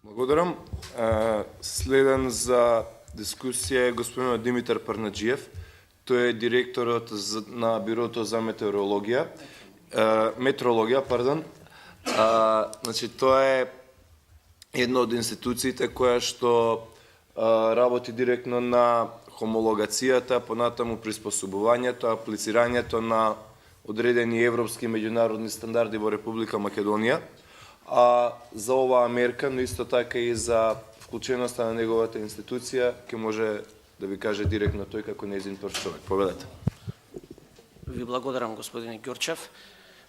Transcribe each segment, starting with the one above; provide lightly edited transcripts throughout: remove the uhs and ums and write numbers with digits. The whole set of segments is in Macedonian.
Благодарам. Следен за дискусија е господинот Димитар Парнаджиев. Тој е директорот на Бирото за метеорологија, Значи, тоа е една од институциите која што работи директно на хомологацијата, понатаму приспособувањето, аплицирањето на одредени европски меѓународни стандарди во Република Македонија. А за оваа мерка, но исто така и за вклученоста на неговата институција, ќе може да ви каже директно тој како нејзин прв човек. Поведете. Ви благодарам, господине Ѓорчев.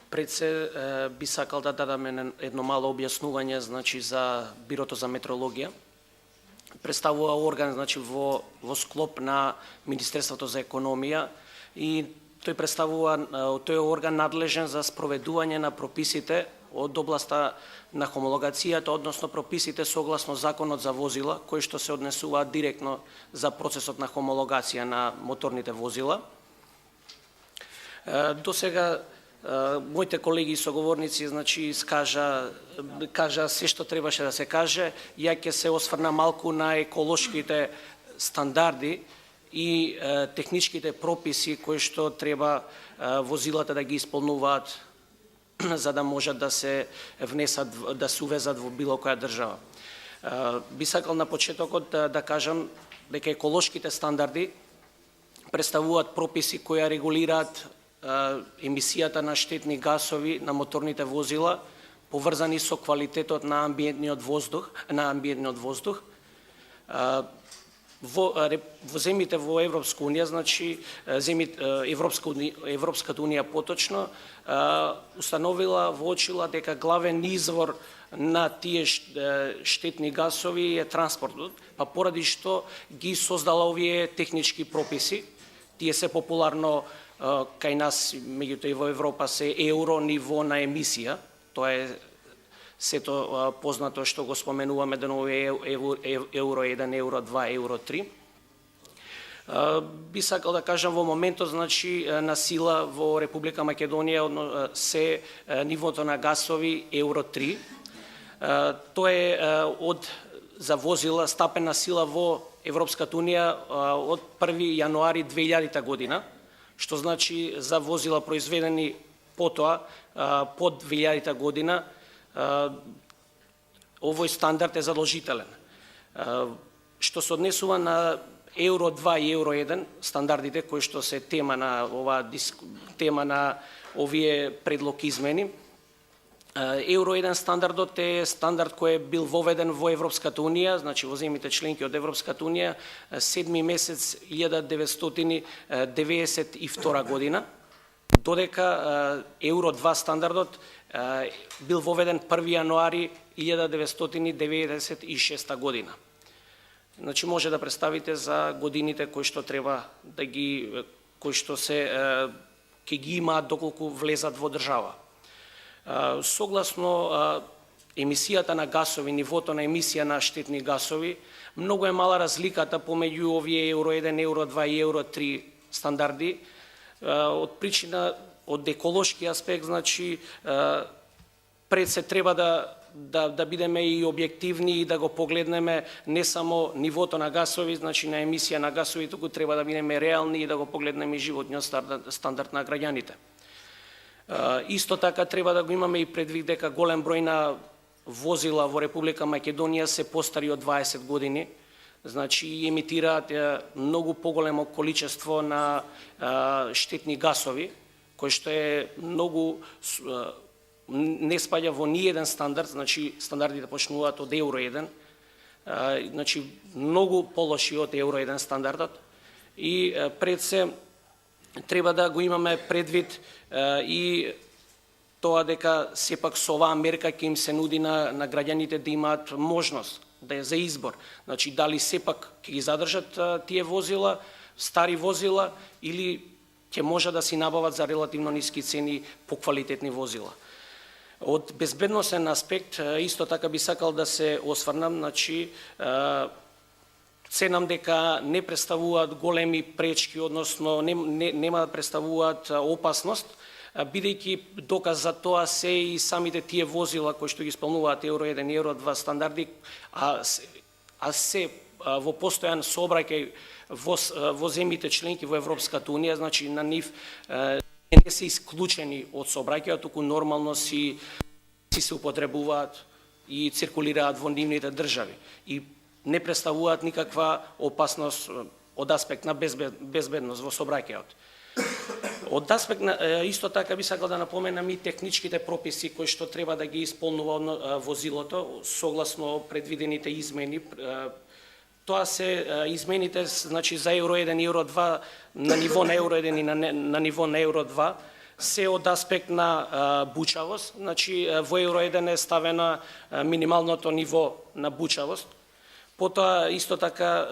Пред се би сакал да дадам едно мало објаснување, значи, за Бирото за метеорологија. Представува орган, значи, во склоп на Министерството за економија и тој е орган надлежен за спроведување на прописите од областа на хомологацијата, односно прописите согласно Законот за возила, кои што се однесуваат директно за процесот на хомологација на моторните возила. До сега моите колеги и соговорници, значи, кажа се што требаше да се каже. Ја ќе се осврна малку на еколошките стандарди и техничките прописи кои што треба возилата да ги исполнуваат за да можат да се внесат, да се увезат во било која држава. Би сакал на почетокот да кажам дека еколошките стандарди представуваат прописи кои регулираат емисијата на штетни гасови на моторните возила, поврзани со квалитетот на амбиентниот воздух. Во земјите во Европска унија, значи Европската унија поточно, установила, воочила дека главен извор на тие штетни гасови е транспортот, па поради што ги создала овие технички прописи. Тие се популарно кај нас, меѓутоа и во Европа, се евро ниво на емисија. Тоа е сето познато што го споменуваме деново евро 1, евро 2, евро 3. Би сакал да кажам во моментот, значи, на сила во Република Македонија се нивото на гасови евро 3. Тоа е за возила стапен на сила во Европската унија од 1 јануари 2000 година, што значи за возила произведени потоа под 2000 година овој стандард е задолжителен. Што се однесува на евро 2 и евро 1 стандардите кои што се тема на овие предлог измени, евро 1 стандардот е стандард кој е бил воведен во Европската унија, значи во земјите членки од Европската унија 7 месец 1992 година, додека евро 2 стандардот бил воведен 1 јануари 1996 година. Значи може да представите за годините кои што треба да кои што ќе ги имаат доколку влезат во држава. Согласно емисијата на гасови, нивото на емисија на штетни гасови, многу е мала разликата помеѓу овие евро 1, евро 2 и евро 3 стандарди, од причина од еколошки аспект, значи пред се треба да бидеме и објективни и да го погледнеме не само нивото на гасови, значи на емисија на гасови, туку треба да бидеме реални и да го погледнеме и животниот стандард на граѓаните. Исто така треба да го имаме и предвид дека голем број на возила во Република Македонија се постари од 20 години, значи емитираат многу поголемо количество на штетни гасови, кој што е многу не спаѓа во ниеден стандард, значи стандардите почнуваат од евро 1, значи многу полоши од евро 1 стандардот и пред се треба да го имаме предвид и тоа дека сепак со оваа мерка ќе им се нуди на граѓаните да имаат можност да е за избор. Значи дали сепак ќе ги задржат тие возила, стари возила, или ќе може да си набават за релативно ниски цени поквалитетни возила. Од безбедносен аспект, исто така би сакал да се осврнам, значи ценам дека не представуваат големи пречки, односно нема да представуваат опасност бидејќи доказ за тоа се и самите тие возила кои што ги исполнуваат Евро 1 и Евро 2 стандарди, а се во постојан сообраќај во земјите членки во Европската Унија, значи на нив не се исклучени од сообраќајот, туку нормално си се употребуваат и циркулираат во нивните држави и не представуваат никаква опасност од аспект на безбедност во сообраќајот. Од аспект на исто така би сакал да напоменам и техничките прописи кои што треба да ги исполнува возилото согласно предвидените измени. Тоа се измените, значи за Евро 1 и Евро 2 на ниво на Евро 1 и на ниво на Евро 2 се од аспект на бучавост, значи во Евро 1 е ставена минималното ниво на бучавост. Потоа исто така